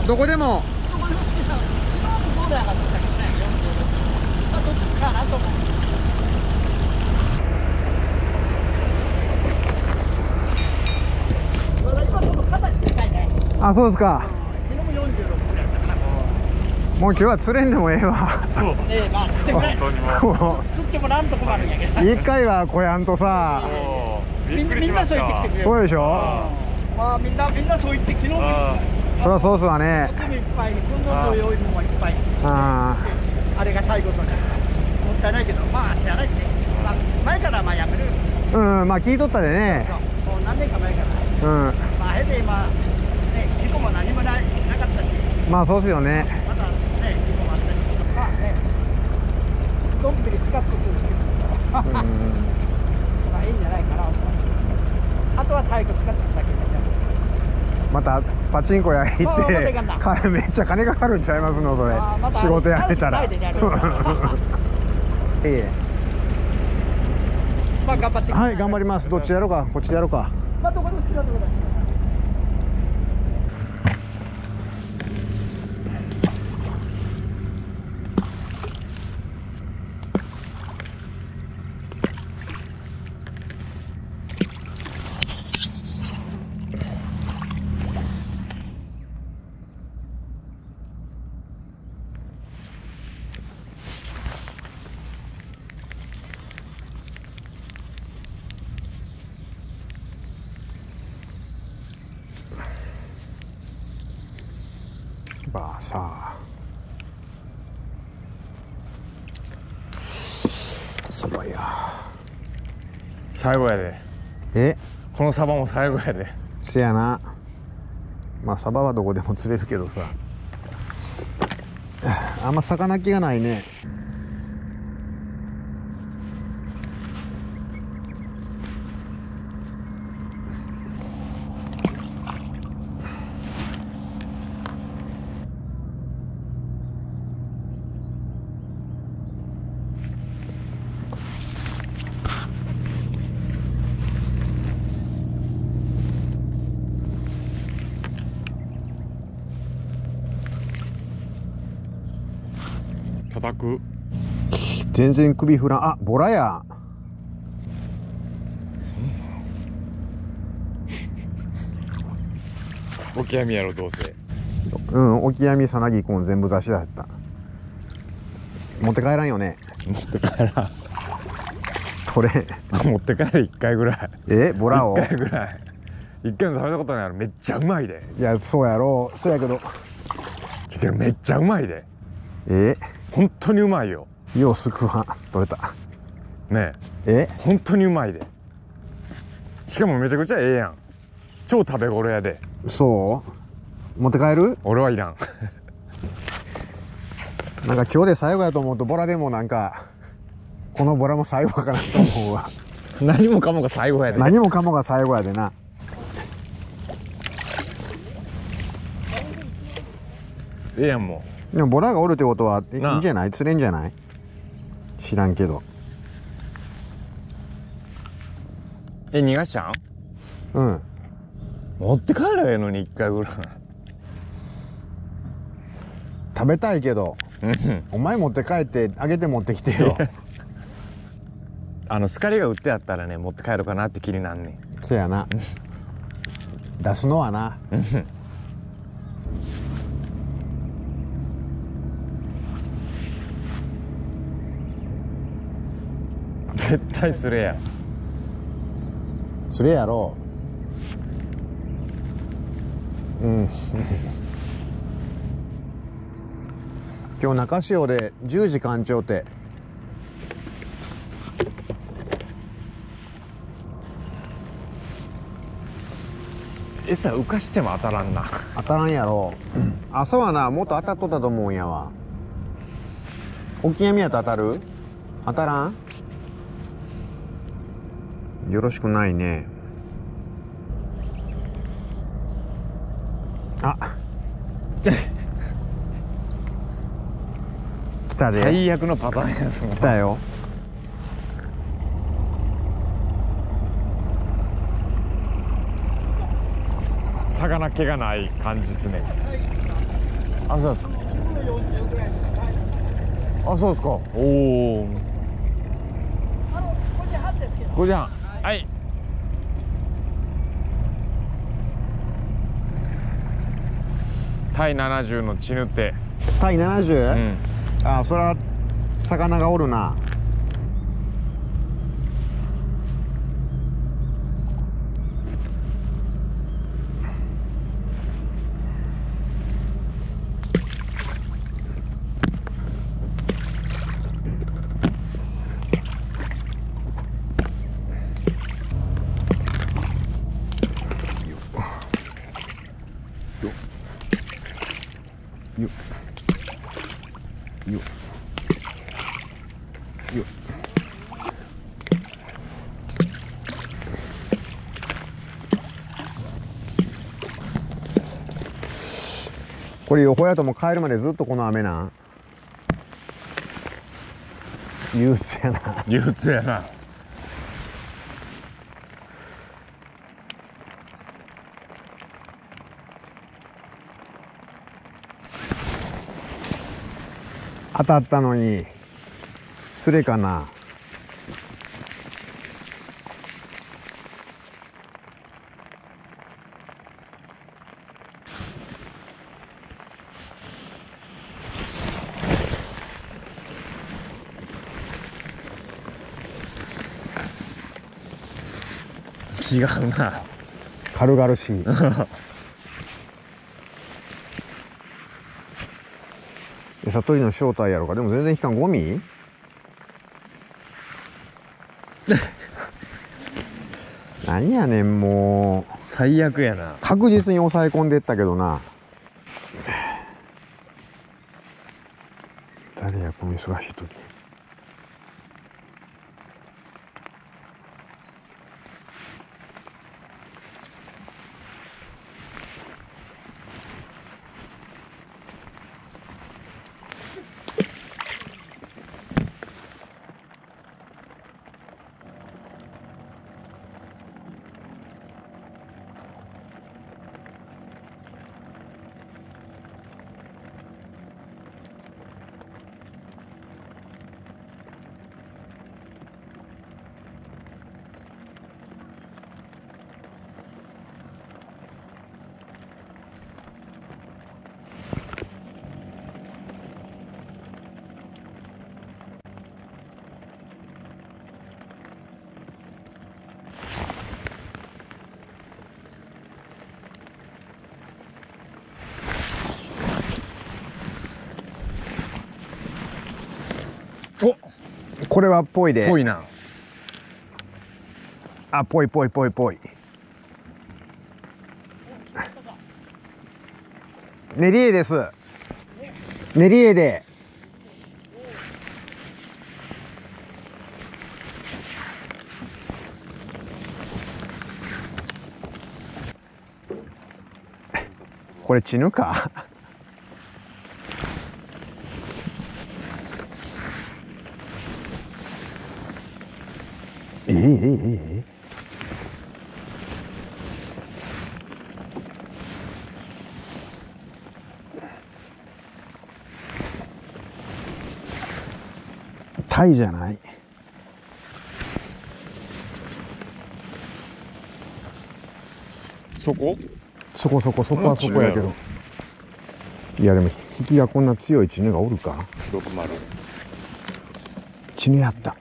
どこでも。昨日もそうで上がってたけどね、45度。まあどっちかなと思う。まだ今ちょっと肩に近いね。あ、そうですか。昨日も46ぐらいだったかな。もう今日は釣れんでもええわ。そう。まあ釣ってもね。釣ってもなんと困るんやけど。一回は来やんとさ。みんなそう言ってきてくれる。そうでしょ。まあみんなそう言って昨日も。そりゃそうっすわね。いっぱい、今度と用意もいっぱい。あれが最後とか。もったいないけど、まあ知らないしね。まあ前からまあやめる。うん、まあ聞いとったでね。もう何年か前から。うん。まあへで今ね事故も何もなかったし。まあそうっすよね。まだね事故もあったし。まあね。どんびりスカッとするけど。まあいいんじゃないかな。あとは太鼓使ってただけで。またパチンコ屋行ってめっちゃ金かかるんちゃいますのそれ。仕事やめたら。まあ頑張って。はい、頑張ります。どっちやろうか、こっちやろうか。まあどこでも好きなところだ。ばあさそばや最後やで。このサバも最後やで。せやな。まあサバはどこでも釣れるけどさ、あんま魚気がないね。叩く。全然首振らん。あ、ボラや。オキアミやろどうせ。うん、オキアミ、サナギ、コン全部雑誌だった。持って帰らんよね。持って帰らん。これ持って帰る1回ぐらい。ボラを1回ぐらい。1回も食べたことないの。めっちゃうまいで。いや、そうやろう。そうやけどめっちゃうまいで。本当にうまいよ。ようすくわ取れたねえ。本当にうまいで。しかもめちゃくちゃええやん。超食べ頃やで。そう持って帰る？俺はいらん。なんか今日で最後やと思うとボラでもなんかこのボラも最後かなと思うわ。何もかもが最後やで。何もかもが最後やでな。ええやんもう。でもボラがおるってことはいいんじゃない？釣れんじゃない？知らんけど。逃がしちゃん？うん。持って帰ればええのに1回ぐらい。食べたいけどお前持って帰ってあげて持ってきてよ。スカリが売ってあったらね持って帰ろうかなって気になんねん。そやな。出すのはな。絶対すれや。それやろう。うん。今日中潮で10時干潮って餌浮かしても当たらんな。当たらんやろ。朝はなもっと当たっとったと思うんやわ。オキアミやと当たる？当たらん？よろしくないね。あ来たで。最悪のパターンや。その来たよ。魚気がない感じですね。あ、そうだ。40ぐらいしかないの。あ、そうですか。おお。5時半ですけど。 5時半。はい。タイ70のチヌって。タイう 70？ ん。ああ、そら魚がおるな。よっよっよっ。これ横やともう帰るまでずっとこの雨なん。憂鬱やな。憂鬱やな。当たったのにすれかな。違うな。軽々しい。餌取りの正体やろか。でも全然引かん。ゴミ何やねんもう。最悪やな。確実に抑え込んでったけどな。誰やこの忙しい時に。お、これはっぽいで。ぽいな。あ、ぽいぽいぽいぽい。練り絵です。練り絵で。これチヌか。タイじゃない。そこ？そこはそこやけど。いやでも引きがこんな強いチヌがおるか。60。チヌやった。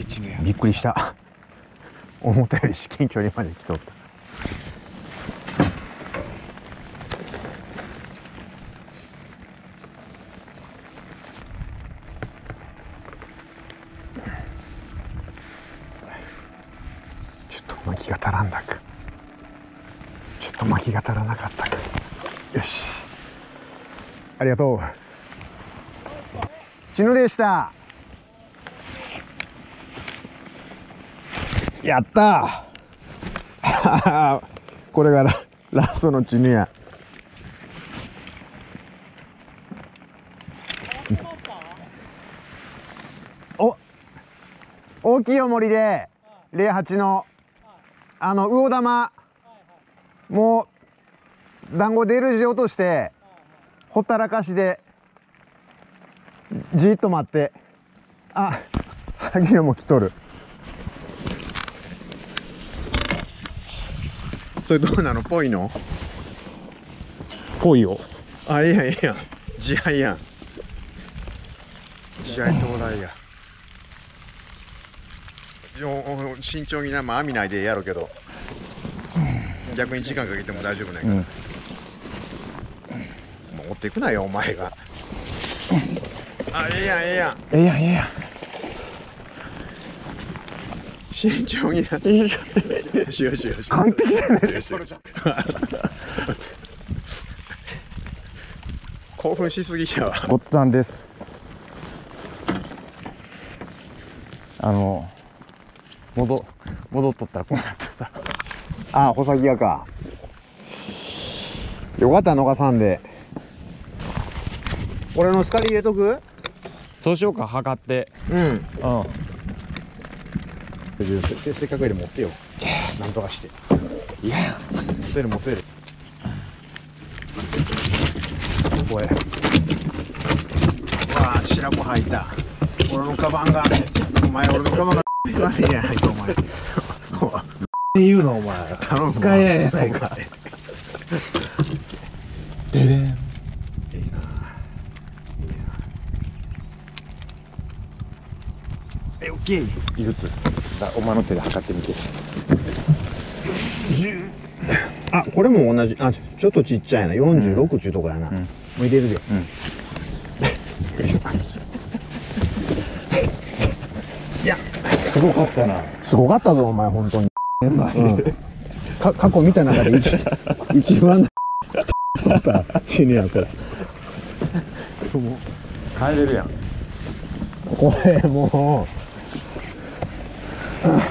チヌや。びっくりした。思ったより至近距離まで来とった。ちょっと巻きが足らんだか。ちょっと巻きが足らなかったか。よし。ありがとう。チヌでした。やったー。これがラストのチヌや。大きいお森で08の魚玉もう団子出る字落としてほったらかしでじっと待って。あ、萩野も来とる。それどうなの？ぽいの？ぽいよ。あ、いいやんいいやん。自愛やん。自愛東大や。慎重にな、まあ網内でやろうけど、逆に時間かけても大丈夫ないから、もう持っていくなよお前が。あ、ええやんええやん。ええやんええやん。慎重にな。よしよしよし。完璧じゃないですか。興奮しすぎやわ。ごっつぁんです。戻っとったらこうなってた。ああ、穂先屋か。よかった逃さんで。俺のスカリ入れとく？そうしようか、測って。うん。うん。せっかくより持ってよ。なんとかして。いややん。持てる持てる。これ。わあ、白子入った。俺のカバンが。お前、俺のカバンが。言わねえやないか、お前。言うのお前。頼むわ。使えややないか。ででん。いいな。いいな。オッケー。いくつだ、お前の手で測ってみて。あ、これも同じ。あ、ちょっとちっちゃいな。46ちゅうとこやな。もう入れるで。いや、すごかったな。すごかったぞ、お前、本当に。過去見た中で一番シニアから。帰れるやん。これも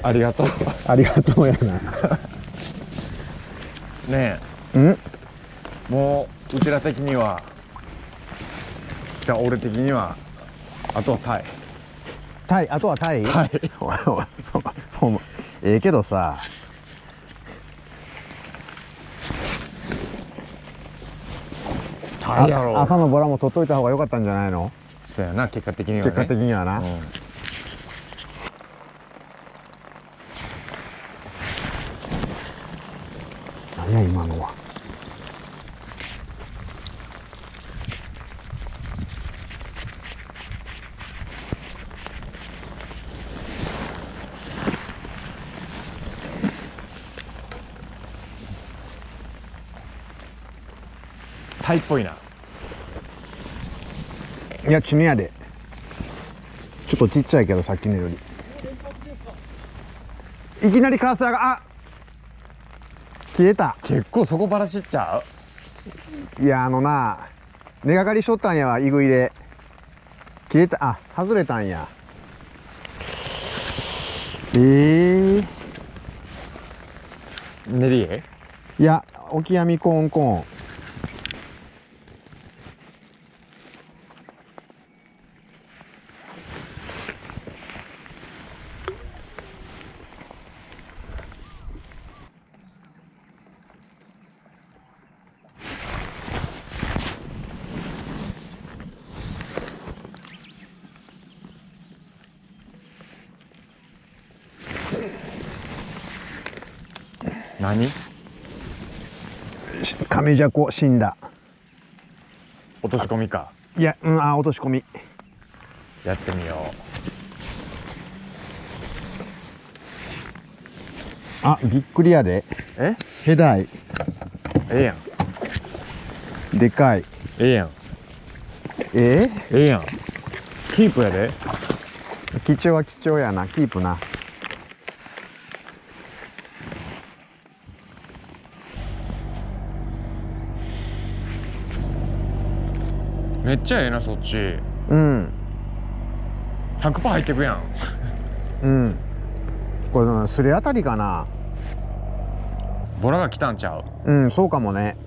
ありがとう。う、ありがとうやな。ねうんえ、もううちら的には、じゃあ俺的にはあとはタイ。タイ、あとはタイ。タイ。お前ええけどさ。タイやろ。朝のボラも取っといた方が良かったんじゃないの？そうやな、結果的にはね。結果的にはな。何や今のは。タイっぽいな。いや、チヌやで。ちょっとちっちゃいけど、さっきのより。いきなりカーサーが、あ、消えた。結構そこばらしっちゃう。いや、根がかりしとったんやわ、イグイで。消えた、あ、外れたんや。練り絵。いや、オキアミコーンコーン。何？カメジャコ死んだ。落とし込みか。いや、あ、落とし込み。やってみよう。あ、びっくりやで。え？ヘダイ。ええやん。でかい。ええやん。えええやん。キープやで。貴重は貴重やな。キープな。めっちゃええな、そっち。うん。100% 入ってくやん。うん。これすれあたりかな。ボラが来たんちゃう？うん、そうかもね。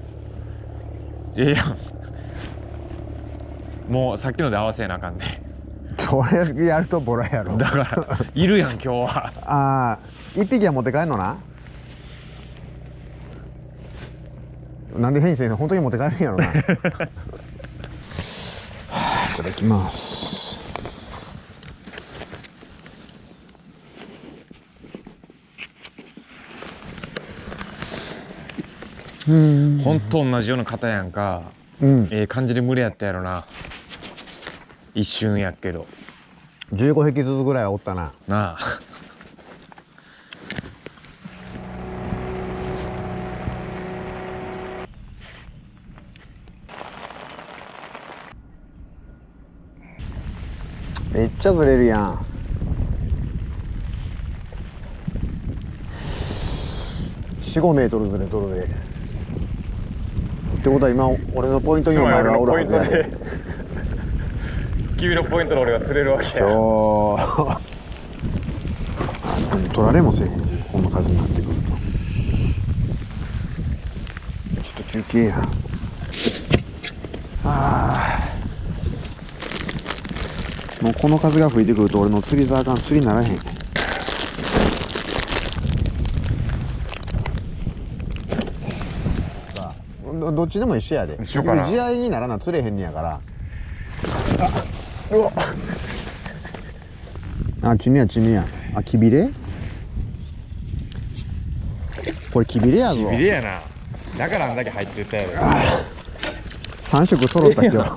ええやん。もうさっきので合わせなあかんね。それやるとボラやろ。だからいるやん今日は。ああ、一匹は持って帰るのな。なんで変にせんの？本当に持って帰るんやろな。いただきます。ほんと同じような方やんか。ええ感じで無理やったやろな。一瞬やけど。15匹ずつぐらいはおったな。なあ。めっちゃずれるやん。4、5メートルずれとるで。ってことは今俺のポイントにお前がおるはずやで。君のポイントの俺が釣れるわけや。取られもせえへん、こんな数になってくると。ちょっと休憩や。もうこの風が吹いてくると俺の釣り竿が釣りにならへん。どっちでも一緒やで。結局地合いにならな釣れへんねやから。うわちぬやちぬや。きびれ。これきびれやぞ。きびれやな。だからあんだけ入ってたやろ。3色揃った今日。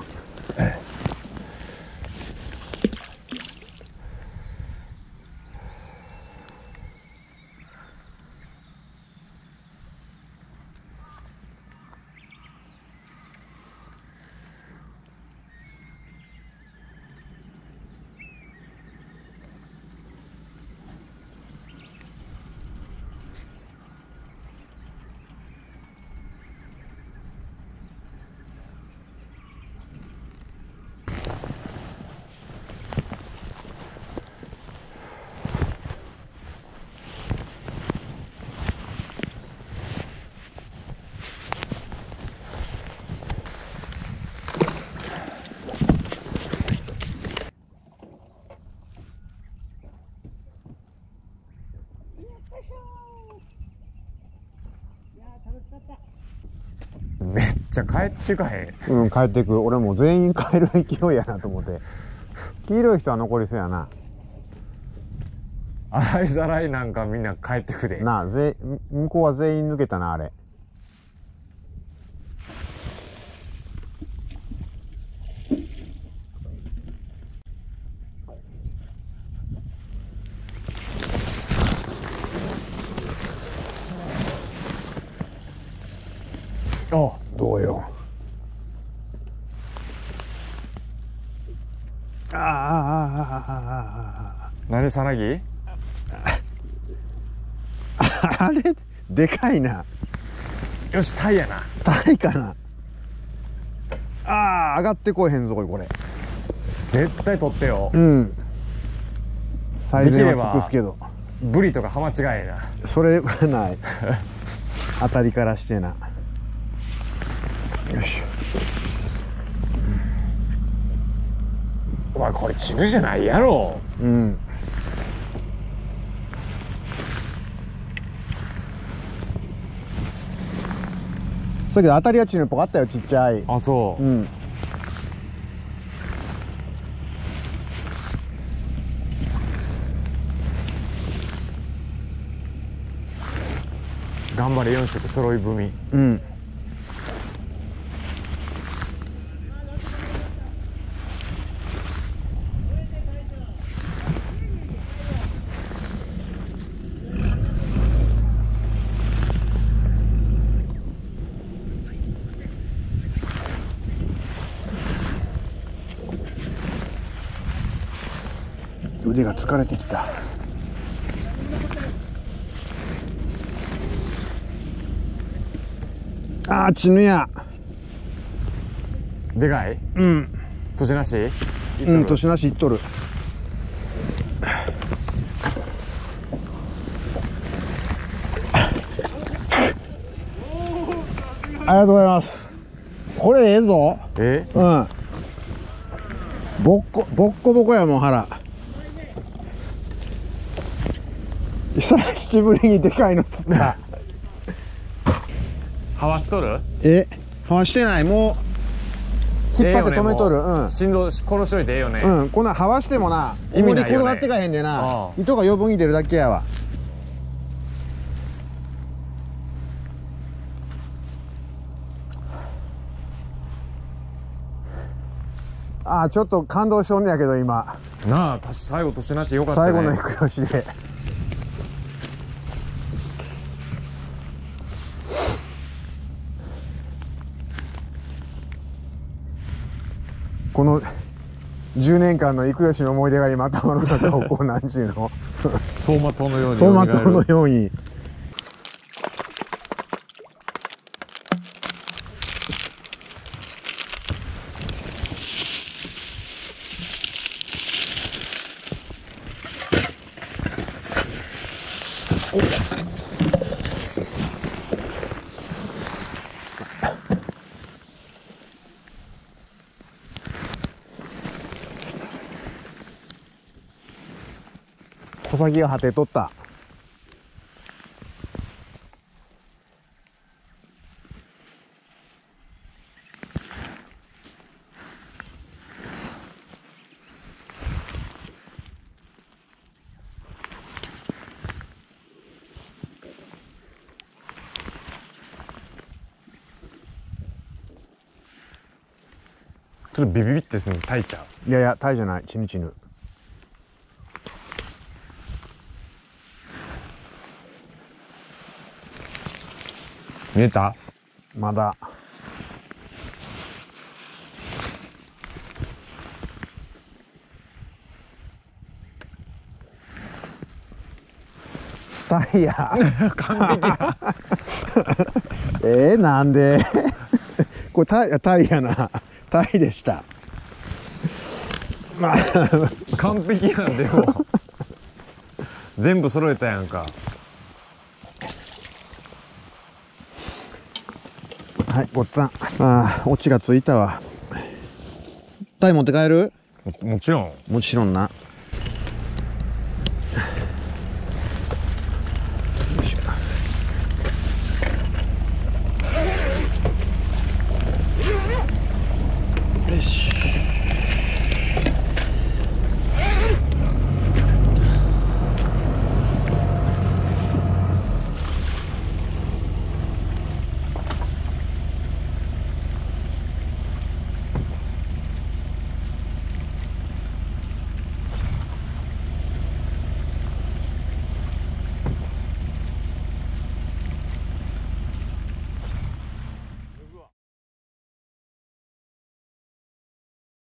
めっちゃ帰ってかへん。帰ってく。俺もう全員帰る勢いやなと思って。黄色い人は残りそうやな。洗いざらいなんかみんな帰ってくで。なあ、向こうは全員抜けたな、あれ。どうよ。何さなぎ？あれでかいな。よし、タイやな。タイかな。上がってこえへんぞこれ。絶対取ってよ。最善は尽くすけど。ブリとかハマチがええな。それはない当たりからしてな。よし。お前これチヌじゃないやろ。そうけど当たりはチヌっぽかったよ、ちっちゃい。あ、そう。頑張れ4色揃い踏み。腕が疲れてきた。チヌや。でかい？年なし？年なしいっとる。ありがとうございます。これええぞ。ボッコボコやもん腹。久しぶりにでかいの釣った。はわしとる？はわしてない。も引っ張って止めとる。うん。振動殺しといてええよね。うん、こんなんはわしてもな、意味ないよね重り転がってかへんでなああ、糸が余分に出るだけやわ。ああ、ちょっと感動しとんねやけど今。なあ、最後年なしよかったね。最後の行くよしで。この10年間の幾吉の思い出が今頭の中をこうなんちゅうの走馬灯のように走馬灯のよように。小先が果てとった。ちょっとビビビってするの耐えちゃう。いやいや、タイじゃない、チヌチヌ。見えた？まだ。タイや。完璧や。なんでこれタイやな。タイでした。まあ完璧やん。でも全部揃えたやんか。はい、ごっつぁん。ああ、オチがついたわ。タイ持って帰る？もちろん。もちろんな。